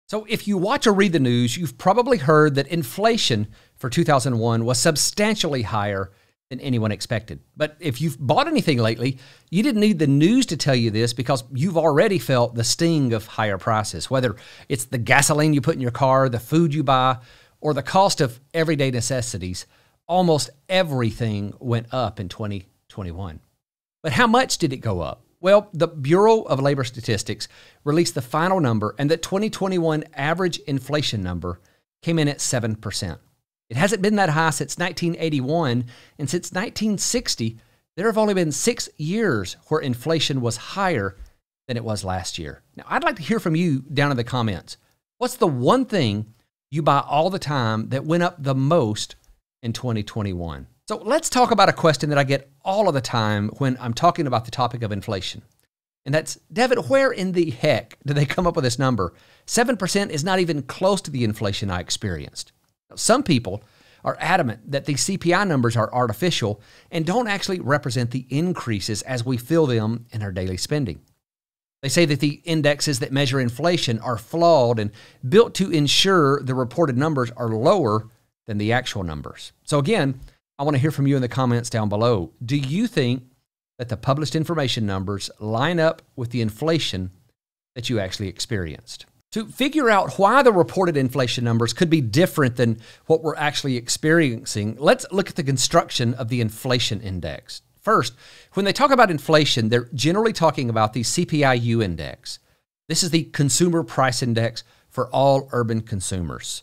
So if you watch or read the news, you've probably heard that inflation for 2001 was substantially higher than anyone expected. But if you've bought anything lately, you didn't need the news to tell you this because you've already felt the sting of higher prices, whether it's the gasoline you put in your car, the food you buy, or the cost of everyday necessities. Almost everything went up in 2021. But how much did it go up? Well, the Bureau of Labor Statistics released the final number, and the 2021 average inflation number came in at 7%. It hasn't been that high since 1981, and since 1960, there have only been 6 years where inflation was higher than it was last year. Now, I'd like to hear from you down in the comments. What's the one thing you buy all the time that went up the most in 2021? So let's talk about a question that I get all of the time when I'm talking about the topic of inflation. And that's, Devin, where in the heck did they come up with this number? 7% is not even close to the inflation I experienced. Now, some people are adamant that the CPI numbers are artificial and don't actually represent the increases as we feel them in our daily spending. They say that the indexes that measure inflation are flawed and built to ensure the reported numbers are lower than the actual numbers. So again, I want to hear from you in the comments down below. Do you think that the published information numbers line up with the inflation that you actually experienced? To figure out why the reported inflation numbers could be different than what we're actually experiencing, let's look at the construction of the inflation index. First, when they talk about inflation, they're generally talking about the CPI-U index. This is the consumer price index for all urban consumers.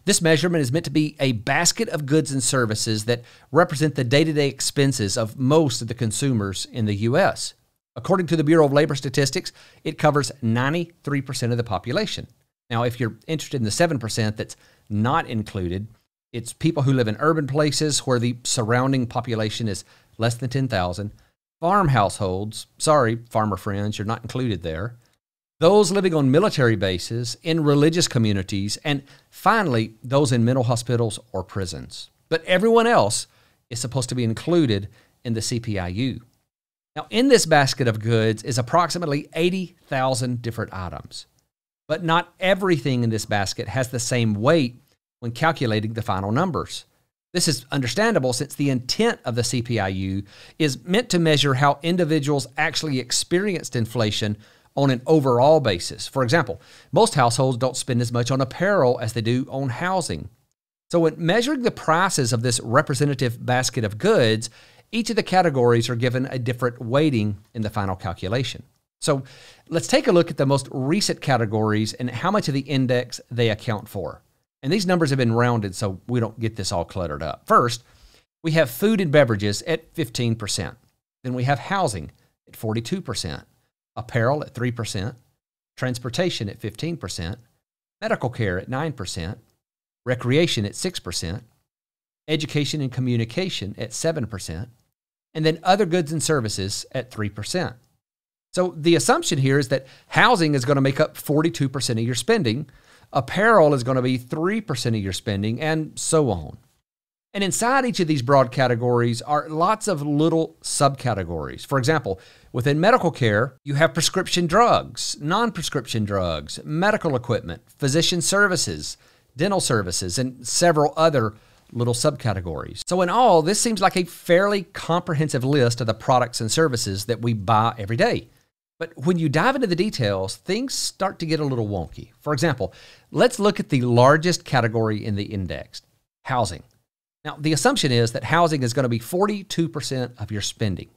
This measurement is meant to be a basket of goods and services that represent the day-to-day expenses of most of the consumers in the U.S. According to the Bureau of Labor Statistics, it covers 93% of the population. Now, if you're interested in the 7% that's not included, it's people who live in urban places where the surrounding population is less than 10,000, farm households, sorry, farmer friends, you're not included there, those living on military bases, in religious communities, and finally, those in mental hospitals or prisons. But everyone else is supposed to be included in the CPI-U. Now, in this basket of goods is approximately 80,000 different items. But not everything in this basket has the same weight when calculating the final numbers. This is understandable since the intent of the CPI-U is meant to measure how individuals actually experienced inflation on an overall basis. For example, most households don't spend as much on apparel as they do on housing. So when measuring the prices of this representative basket of goods, each of the categories are given a different weighting in the final calculation. So let's take a look at the most recent categories and how much of the index they account for. And these numbers have been rounded so we don't get this all cluttered up. First, we have food and beverages at 15%. Then we have housing at 42%. Apparel at 3%, transportation at 15%, medical care at 9%, recreation at 6%, education and communication at 7%, and then other goods and services at 3%. So the assumption here is that housing is going to make up 42% of your spending, apparel is going to be 3% of your spending, and so on. And inside each of these broad categories are lots of little subcategories. For example, within medical care, you have prescription drugs, non-prescription drugs, medical equipment, physician services, dental services, and several other little subcategories. So in all, this seems like a fairly comprehensive list of the products and services that we buy every day. But when you dive into the details, things start to get a little wonky. For example, let's look at the largest category in the index, housing. Now, the assumption is that housing is going to be 42% of your spending.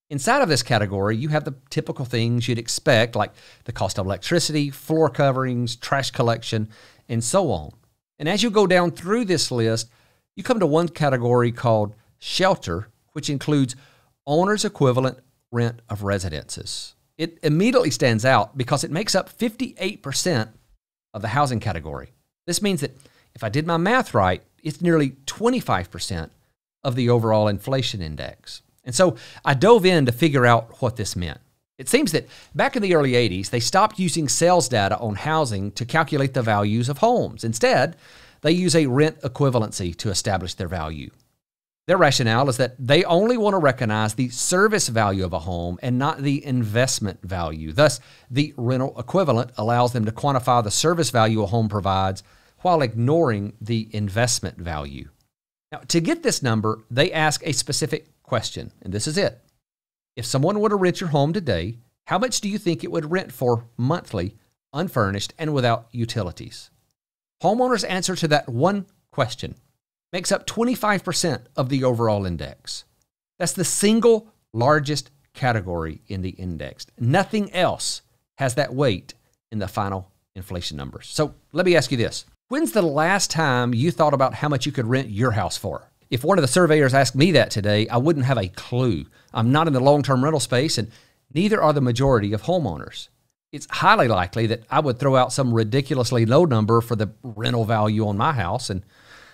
Inside of this category, you have the typical things you'd expect, like the cost of electricity, floor coverings, trash collection, and so on. And as you go down through this list, you come to one category called shelter, which includes owner's equivalent rent of residences. It immediately stands out because it makes up 58% of the housing category. This means that if I did my math right, it's nearly 25% of the overall inflation index. And so I dove in to figure out what this meant. It seems that back in the early 80s, they stopped using sales data on housing to calculate the values of homes. Instead, they use a rent equivalency to establish their value. Their rationale is that they only want to recognize the service value of a home and not the investment value. Thus, the rental equivalent allows them to quantify the service value a home provides while ignoring the investment value. Now, to get this number, they ask a specific question, and this is it. If someone were to rent your home today, how much do you think it would rent for monthly, unfurnished, and without utilities? Homeowners' answer to that one question makes up 25% of the overall index. That's the single largest category in the index. Nothing else has that weight in the final inflation numbers. So let me ask you this. When's the last time you thought about how much you could rent your house for? If one of the surveyors asked me that today, I wouldn't have a clue. I'm not in the long-term rental space, and neither are the majority of homeowners. It's highly likely that I would throw out some ridiculously low number for the rental value on my house. And,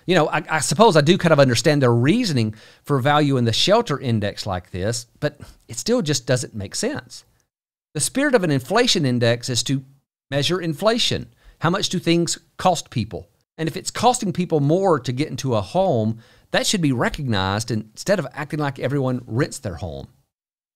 I suppose I do kind of understand their reasoning for value in the shelter index like this, but it still just doesn't make sense. The spirit of an inflation index is to measure inflation. How much do things cost people? And if it's costing people more to get into a home, that should be recognized instead of acting like everyone rents their home.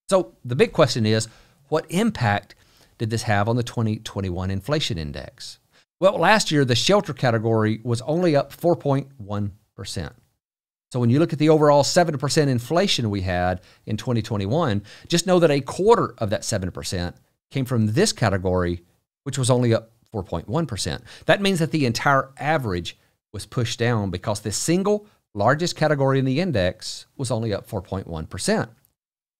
So the big question is, what impact did this have on the 2021 inflation index? Well, last year, the shelter category was only up 4.1%. So when you look at the overall 7% inflation we had in 2021, just know that a quarter of that 7% came from this category, which was only up 4.1%. That means that the entire average was pushed down because the single largest category in the index was only up 4.1%.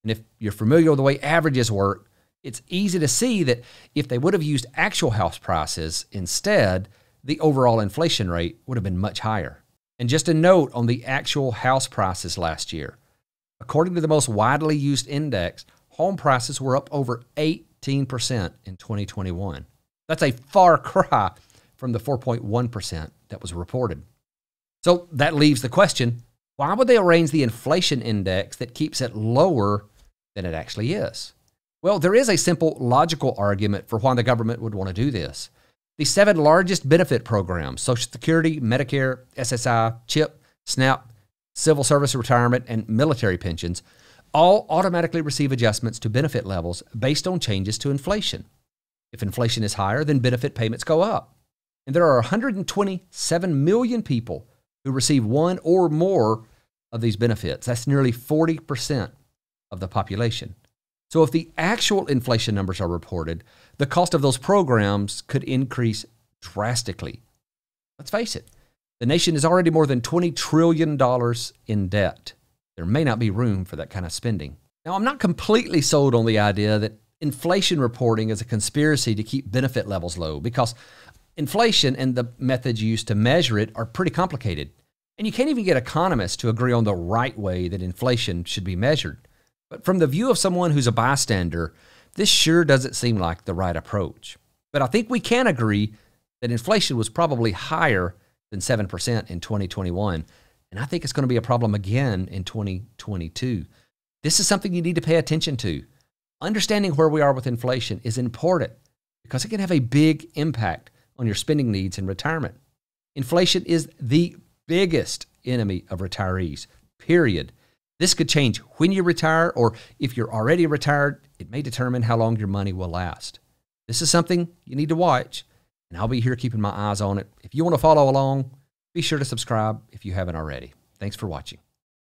And if you're familiar with the way averages work, it's easy to see that if they would have used actual house prices instead, the overall inflation rate would have been much higher. And just a note on the actual house prices last year. According to the most widely used index, home prices were up over 18% in 2021. That's a far cry from the 4.1% that was reported. So that leaves the question, why would they arrange the inflation index that keeps it lower than it actually is? Well, there is a simple logical argument for why the government would want to do this. The 7 largest benefit programs, Social Security, Medicare, SSI, CHIP, SNAP, Civil Service Retirement, and military pensions, all automatically receive adjustments to benefit levels based on changes to inflation. If inflation is higher, then benefit payments go up. And there are 127 million people who receive one or more of these benefits. That's nearly 40% of the population. So if the actual inflation numbers are reported, the cost of those programs could increase drastically. Let's face it, the nation is already more than $20 trillion in debt. There may not be room for that kind of spending. Now, I'm not completely sold on the idea that inflation reporting is a conspiracy to keep benefit levels low, because inflation and the methods used to measure it are pretty complicated. And you can't even get economists to agree on the right way that inflation should be measured. But from the view of someone who's a bystander, this sure doesn't seem like the right approach. But I think we can agree that inflation was probably higher than 7% in 2021. And I think it's going to be a problem again in 2022. This is something you need to pay attention to. Understanding where we are with inflation is important because it can have a big impact on your spending needs in retirement. Inflation is the biggest enemy of retirees, period. This could change when you retire, or if you're already retired, it may determine how long your money will last. This is something you need to watch, and I'll be here keeping my eyes on it. If you want to follow along, be sure to subscribe if you haven't already. Thanks for watching.